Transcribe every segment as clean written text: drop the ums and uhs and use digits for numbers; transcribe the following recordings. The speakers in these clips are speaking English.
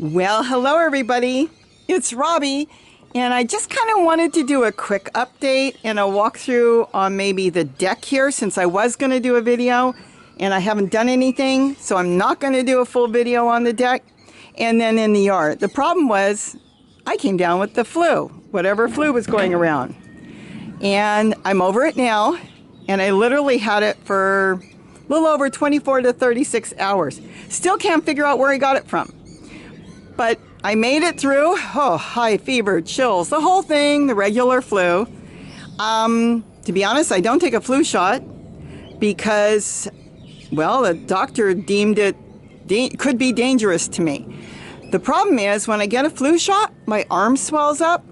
Well, hello everybody. It's Robbie, and I just kind of wanted to do a quick update and a walkthrough on maybe the deck here, since I was going to do a video and I haven't done anything, so I'm not going to do a full video on the deck. And then in the yard, the problem was I came down with the flu, whatever flu was going around, and I'm over it now, and I literally had it for a little over 24 to 36 hours. Still can't figure out where I got it from. But I made it through. Oh, high fever, chills, the whole thing, the regular flu. To be honest, I don't take a flu shot because, well, the doctor deemed it could be dangerous to me. The problem is when I get a flu shot, my arm swells up,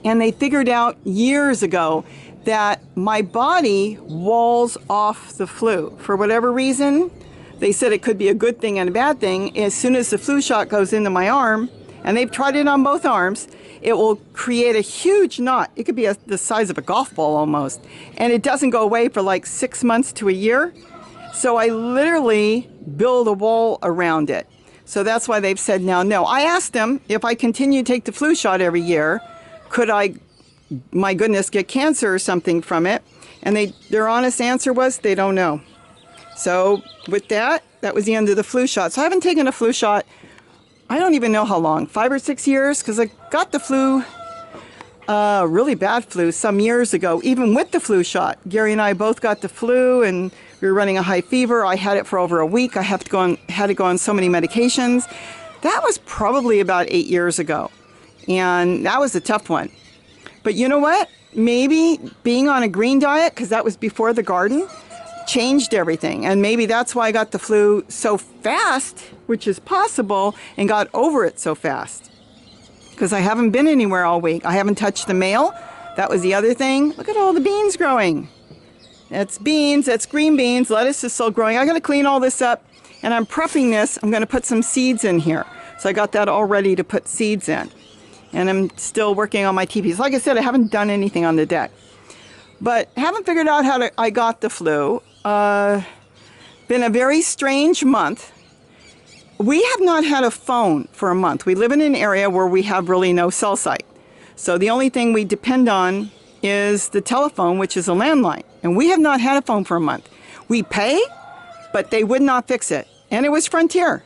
and they figured out years ago that my body walls off the flu. For whatever reason, they said it could be a good thing and a bad thing. As soon as the flu shot goes into my arm, and they've tried it on both arms, it will create a huge knot. It could be the size of a golf ball almost. And it doesn't go away for like 6 months to a year. So I literally build a wall around it. So that's why they've said now no. I asked them if I continue to take the flu shot every year, could I, my goodness, get cancer or something from it? And their honest answer was they don't know. So with that was the end of the flu shot. So I haven't taken a flu shot, I don't even know how long, 5 or 6 years, because I got the flu, really bad flu some years ago, even with the flu shot. Gary and I both got the flu, and we were running a high fever. I had it for over a week. I had to go on so many medications. That was probably about 8 years ago, and that was a tough one. But you know what? Maybe being on a green diet, because that was before the garden, changed everything, and maybe that's why I got the flu so fast, which is possible, and got over it so fast, because I haven't been anywhere all week. I haven't touched the mail. That was the other thing. Look at all the beans growing. That's beans, that's green beans. Lettuce is still growing. I got to clean all this up, and I'm prepping this. I'm going to put some seeds in here, so I got that all ready to put seeds in, and I'm still working on my teepees. Like I said, I haven't done anything on the deck, but haven't figured out how I got the flu. Been a very strange month. We have not had a phone for a month. We live in an area where we have really no cell site. So the only thing we depend on is the telephone, which is a landline. And we have not had a phone for a month. We pay, but they would not fix it. And it was Frontier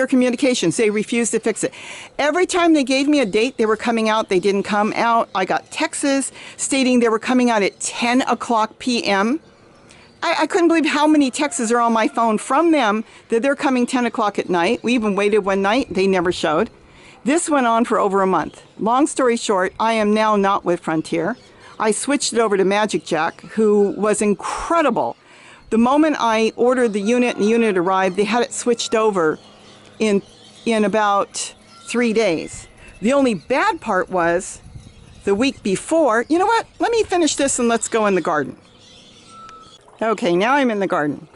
Communications. They refused to fix it. Every time they gave me a date they were coming out, they didn't come out. I got texts stating they were coming out at 10 o'clock p.m. I couldn't believe how many texts are on my phone from them that they're coming 10 o'clock at night. We even waited one night. They never showed. This went on for over a month. Long story short, I am now not with Frontier. I switched it over to Magic Jack, who was incredible. The moment I ordered the unit and the unit arrived, they had it switched over in about 3 days. The only bad part was the week before. You know what? Let me finish this and let's go in the garden. Okay, now I'm in the garden.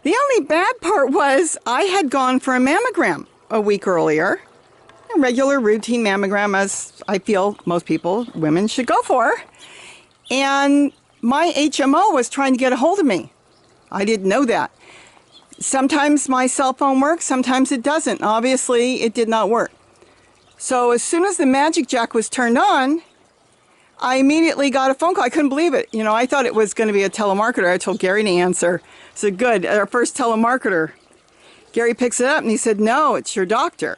The only bad part was I had gone for a mammogram a week earlier. A regular routine mammogram, as I feel most people, women, should go for. And my HMO was trying to get a hold of me. I didn't know that. Sometimes my cell phone works, sometimes it doesn't. Obviously, it did not work. So as soon as the Magic Jack was turned on, I immediately got a phone call. I couldn't believe it. You know, I thought it was going to be a telemarketer. I told Gary to answer. I said, good, our first telemarketer. Gary picks it up and he said, no, it's your doctor.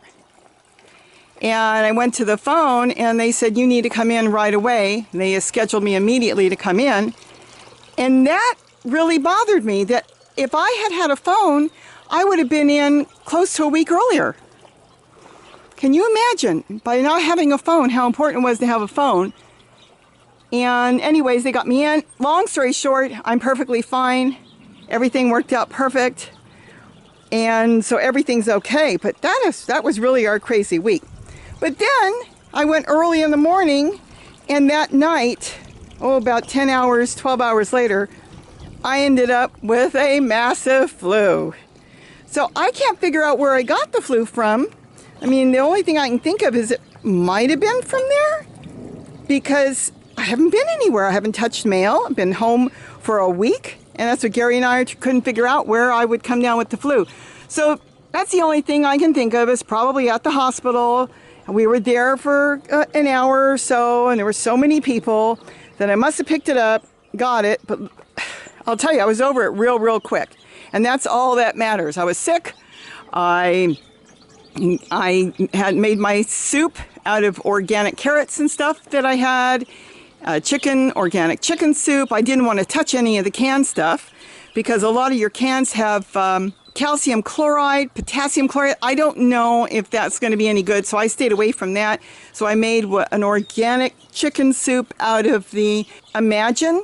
And I went to the phone and they said, you need to come in right away. And they scheduled me immediately to come in. And that really bothered me, that if I had had a phone, I would have been in close to a week earlier. Can you imagine, by not having a phone, how important it was to have a phone? And anyways, they got me in. Long story short, I'm perfectly fine. Everything worked out perfect. And so everything's okay. But that was really our crazy week. But then I went early in the morning, and that night, about 10 hours, 12 hours later, I ended up with a massive flu. So I can't figure out where I got the flu from. I mean, the only thing I can think of is it might have been from there, because I haven't been anywhere. I haven't touched mail. I've been home for a week, and that's what Gary and I couldn't figure out, where I would come down with the flu. So That's the only thing I can think of, is probably at the hospital. We were there for an hour or so, and there were so many people that I must have picked it up, got it, but I'll tell you, I was over it real quick. And that's all that matters. I was sick. I had made my soup out of organic carrots and stuff that I had, organic chicken soup. I didn't want to touch any of the canned stuff because a lot of your cans have calcium chloride, potassium chloride. I don't know if that's going to be any good, so I stayed away from that. So I made an organic chicken soup out of the Imagine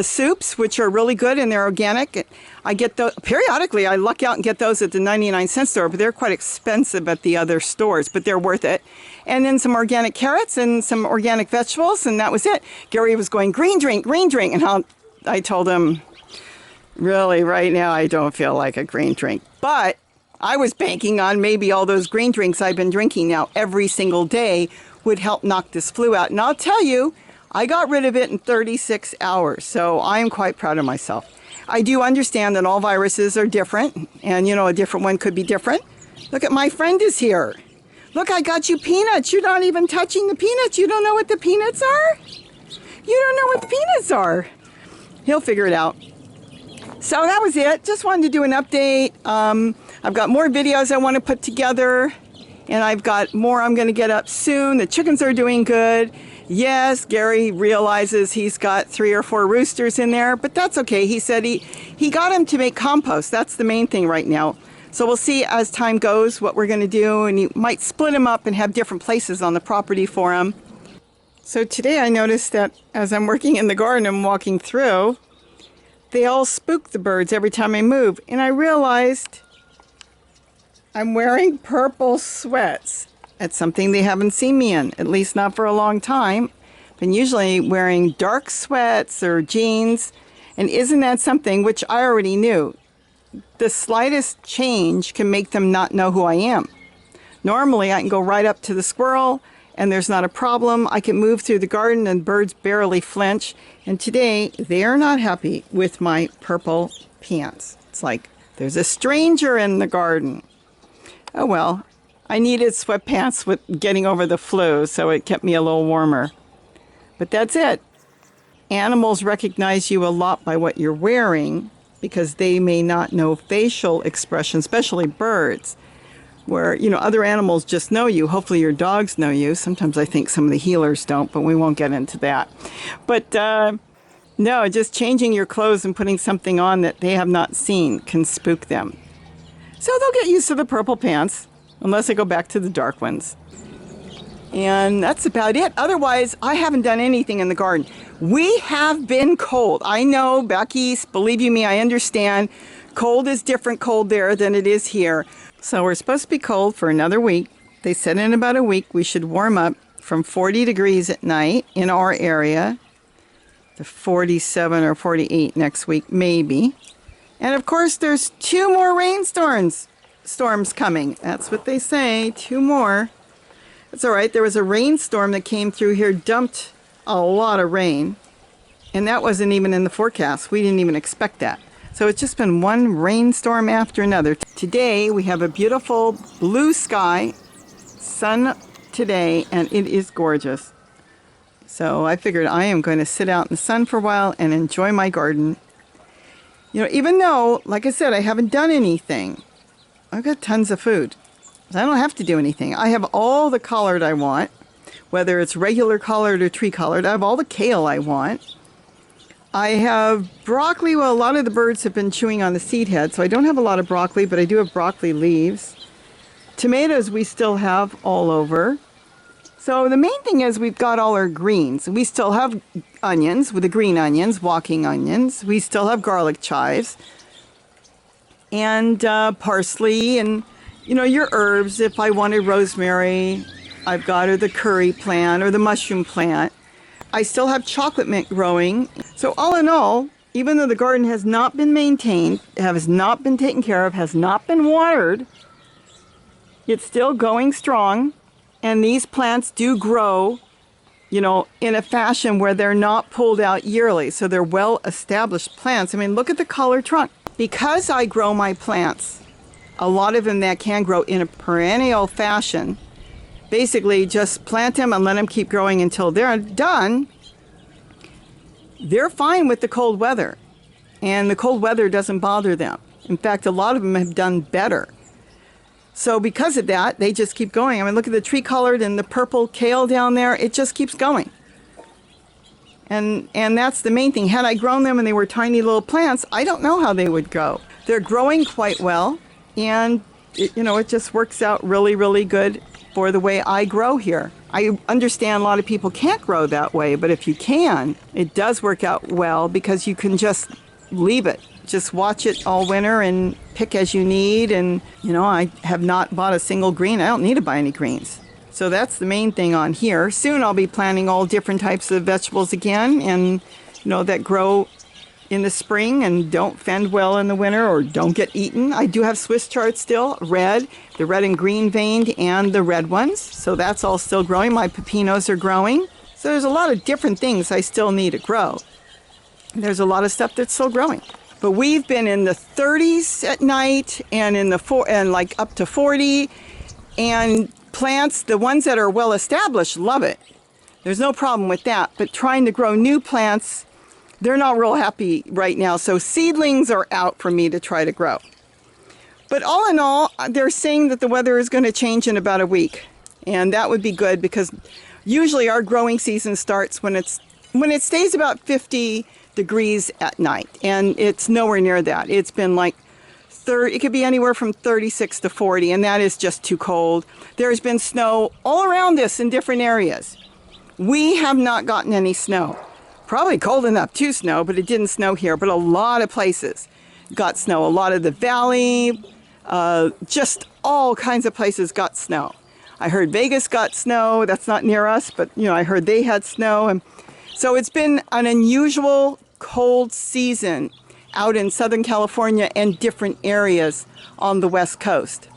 soups, which are really good and they're organic. I get those periodically. I luck out and get those at the 99-cent store, but they're quite expensive at the other stores, but they're worth it. And then some organic carrots and some organic vegetables, and that was it. Gary was going, green drink, and I told him, really, right now I don't feel like a green drink. But I was banking on maybe all those green drinks I've been drinking now every single day would help knock this flu out. And I'll tell you, I got rid of it in 36 hours, so I am quite proud of myself. I do understand that all viruses are different, and a different one could be different. Look at my friend is here. Look, I got you peanuts. You're not even touching the peanuts. You don't know what the peanuts are? You don't know what the peanuts are. He'll figure it out. So that was it. Just wanted to do an update. I've got more videos I want to put together, and I've got more I'm going to get up soon. The chickens are doing good. Yes, Gary realizes he's got 3 or 4 roosters in there, but that's okay. He said he got them to make compost. That's the main thing right now. So we'll see as time goes what we're going to do, and he might split them up and have different places on the property for them. So today I noticed that as I'm working in the garden and walking through, they all spook the birds every time I move, and I realized I'm wearing purple sweats. That's something they haven't seen me in, at least not for a long time. I've been usually wearing dark sweats or jeans, and isn't that something which I already knew? The slightest change can make them not know who I am. Normally, I can go right up to the squirrel, and there's not a problem. I can move through the garden, and birds barely flinch. And today, they are not happy with my purple pants. It's like there's a stranger in the garden. Oh well. I needed sweatpants with getting over the flu, so it kept me a little warmer. But that's it. Animals recognize you a lot by what you're wearing because they may not know facial expression, especially birds, where, other animals just know you. Hopefully your dogs know you. Sometimes I think some of the healers don't, but we won't get into that. But no, just changing your clothes and putting something on that they have not seen can spook them. So they'll get used to the purple pants. Unless I go back to the dark ones. And that's about it. Otherwise, I haven't done anything in the garden. We have been cold. I know, back east, believe you me, I understand. Cold is different cold there than it is here. So we're supposed to be cold for another week. They said in about a week we should warm up from 40 degrees at night in our area to 47 or 48 next week, maybe. And of course, there's 2 more rainstorms coming. That's what they say, 2 more. It's all right. There was a rainstorm that came through here, dumped a lot of rain, and that wasn't even in the forecast. We didn't even expect that. So it's just been one rainstorm after another. Today we have a beautiful blue sky, sun today, and it is gorgeous. So I figured I am going to sit out in the sun for a while and enjoy my garden. Even though, like I said, I haven't done anything, I've got tons of food. I don't have to do anything. I have all the collard I want, whether it's regular collard or tree collard. I have all the kale I want. I have broccoli. Well, a lot of the birds have been chewing on the seed head, so I don't have a lot of broccoli, but I do have broccoli leaves. Tomatoes we still have all over. So the main thing is we've got all our greens. We still have onions with the green onions, walking onions. We still have garlic chives. And parsley and, your herbs. If I wanted rosemary, I've got the curry plant or the mushroom plant. I still have chocolate mint growing. So all in all, even though the garden has not been maintained, has not been taken care of, has not been watered, it's still going strong. And these plants do grow, in a fashion where they're not pulled out yearly. So they're well-established plants. I mean, look at the collar trunk. Because I grow my plants a lot of them that can grow in a perennial fashion, basically just plant them and let them keep growing until they're done. They're fine with the cold weather, and the cold weather doesn't bother them. In fact, a lot of them have done better. So because of that, they just keep going. I mean, look at the tree colored and the purple kale down there. It just keeps going. And that's the main thing. Had I grown them and they were tiny little plants, I don't know how they would grow. They're growing quite well, and it just works out really, really good for the way I grow here. I understand a lot of people can't grow that way, but if you can, it does work out well because you can just leave it. Just watch it all winter and pick as you need. And, I have not bought a single green. I don't need to buy any greens. So that's the main thing on here. Soon I'll be planting all different types of vegetables again, and, that grow in the spring and don't fend well in the winter or don't get eaten. I do have Swiss chard still, red, the red and green veined and the red ones. So that's all still growing. My pepinos are growing. So there's a lot of different things I still need to grow. There's a lot of stuff that's still growing. But we've been in the 30s at night and like up to 40. And plants, the ones that are well established, love it. There's no problem with that. But trying to grow new plants, they're not real happy right now. So seedlings are out for me to try to grow. But all in all, they're saying that the weather is going to change in about a week. And that would be good because usually our growing season starts when it stays about 50 degrees at night, and it's nowhere near that. It's been like it could be anywhere from 36 to 40, and that is just too cold. There's been snow all around us in different areas. We have not gotten any snow. Probably cold enough to snow, but it didn't snow here. But a lot of places got snow. A lot of the valley, just all kinds of places got snow. I heard Vegas got snow. That's not near us, but I heard they had snow. And so it's been an unusual cold season out in Southern California and different areas on the West Coast.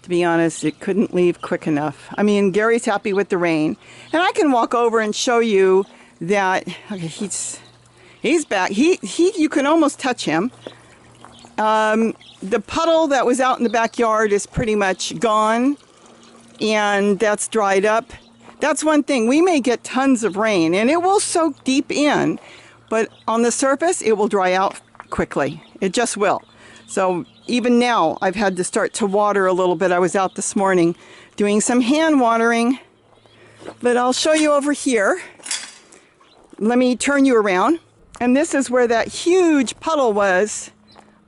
To be honest, it couldn't leave quick enough. I mean, Gary's happy with the rain, and I can walk over and show you that. Okay, he's back. You can almost touch him. The puddle that was out in the backyard is pretty much gone, and that's dried up. That's one thing. We may get tons of rain, and it will soak deep in, but on the surface, it will dry out quickly. It just will. So even now, I've had to start to water a little bit. I was out this morning doing some hand watering, but I'll show you over here. Let me turn you around. And this is where that huge puddle was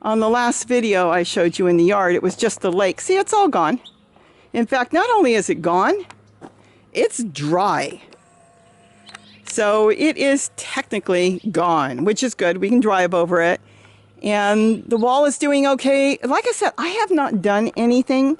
on the last video I showed you in the yard. It was just the lake. See, it's all gone. In fact, not only is it gone, it's dry. So it is technically gone, which is good. We can drive over it. And the wall is doing okay. Like I said, I have not done anything,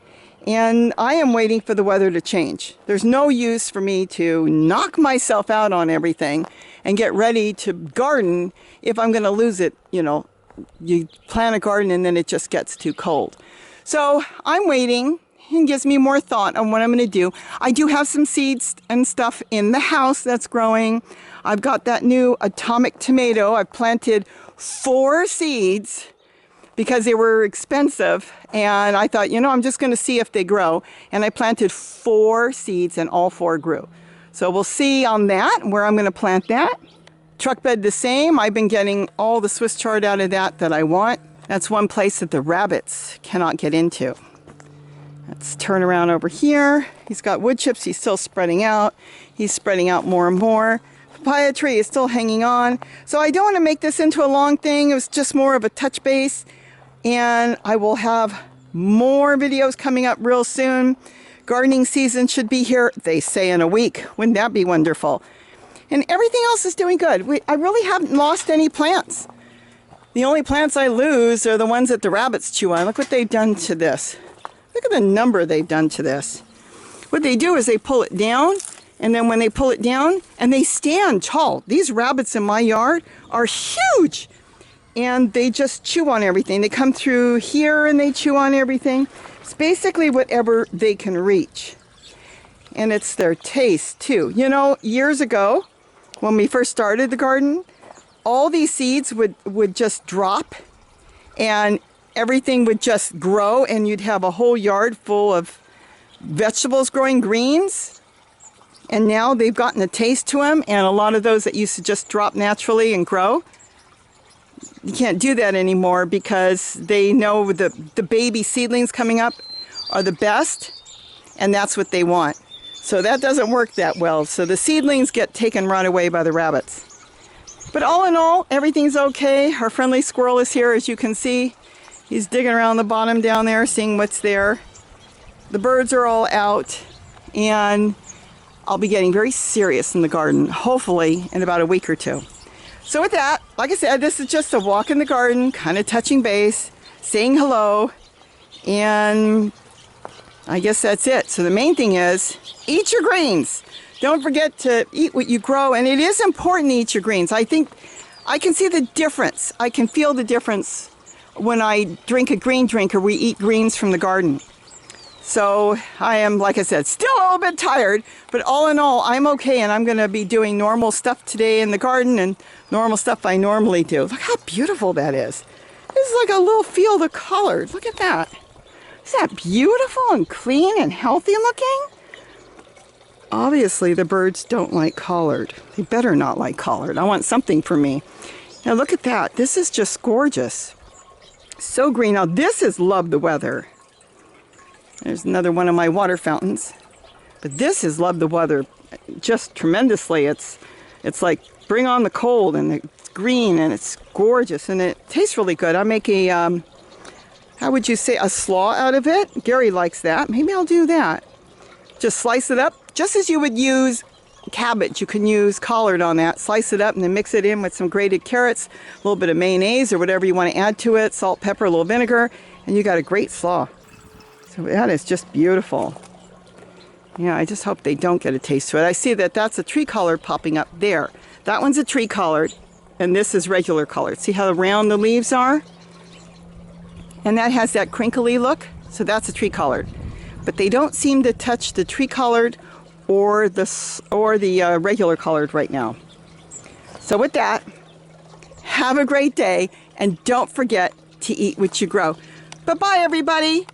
and I am waiting for the weather to change. There's no use for me to knock myself out on everything and get ready to garden if I'm going to lose it. You plant a garden and then it just gets too cold. So I'm waiting. And gives me more thought on what I'm going to do. I do have some seeds and stuff in the house that's growing. I've got that new atomic tomato. I've planted 4 seeds because they were expensive. And I thought, I'm just going to see if they grow. And I planted 4 seeds and all 4 grew. So we'll see on that, where I'm going to plant that. Truck bed the same. I've been getting all the Swiss chard out of that I want. That's one place that the rabbits cannot get into. Let's turn around over here. He's got wood chips. He's still spreading out. He's spreading out more and more. Papaya tree is still hanging on. So I don't want to make this into a long thing. It was just more of a touch base. And I will have more videos coming up real soon. Gardening season should be here, they say, in a week. Wouldn't that be wonderful? And everything else is doing good. I really haven't lost any plants. The only plants I lose are the ones that the rabbits chew on. Look what they've done to this. Look at the number they've done to this. What they do is they pull it down, and then when they pull it down, and they stand tall. These rabbits in my yard are huge, and they just chew on everything. They come through here and they chew on everything. It's basically whatever they can reach. And it's their taste too. Years ago, when we first started the garden, all these seeds would just drop, and everything would just grow and you'd have a whole yard full of vegetables growing, greens. And now they've gotten a taste to them, and a lot of those that used to just drop naturally and grow, you can't do that anymore because they know the baby seedlings coming up are the best, and that's what they want. So that doesn't work that well. So the seedlings get taken right away by the rabbits. But all in all, everything's okay. Our friendly squirrel is here, as you can see. He's digging around the bottom down there, seeing what's there. The birds are all out, and I'll be getting very serious in the garden, hopefully in about a week or two. So with that, like I said, this is just a walk in the garden, kind of touching base, saying hello, and I guess that's it. So the main thing is, eat your greens. Don't forget to eat what you grow, and it is important to eat your greens. I think I can see the difference. I can feel the difference when I drink a green drink or we eat greens from the garden. So I am, like I said, still a little bit tired, but all in all, I'm okay, and I'm going to be doing normal stuff today in the garden and normal stuff I normally do. Look how beautiful that is. This is like a little field of colors. Look at that. Isn't that beautiful and clean and healthy looking? Obviously, the birds don't like collard. They better not like collard. I want something for me. Now look at that. This is just gorgeous. So green. Now this is love the weather. There's another one of my water fountains. But this has loved the weather just tremendously. It's like bring on the cold, and it's green and it's gorgeous and it tastes really good. I make a, how would you say, a slaw out of it. Gary likes that. Maybe I'll do that. Just slice it up just as you would use cabbage. You can use collard on that. Slice it up and then mix it in with some grated carrots, a little bit of mayonnaise or whatever you want to add to it, salt, pepper, a little vinegar, and you got a great slaw. So that is just beautiful. Yeah, I just hope they don't get a taste to it. I see that that's a tree collard popping up there. That one's a tree collard, and this is regular collard. See how round the leaves are? And that has that crinkly look, so that's a tree collard. But they don't seem to touch the tree collard or the regular collard right now. So with that, have a great day, and don't forget to eat what you grow. Bye-bye, everybody.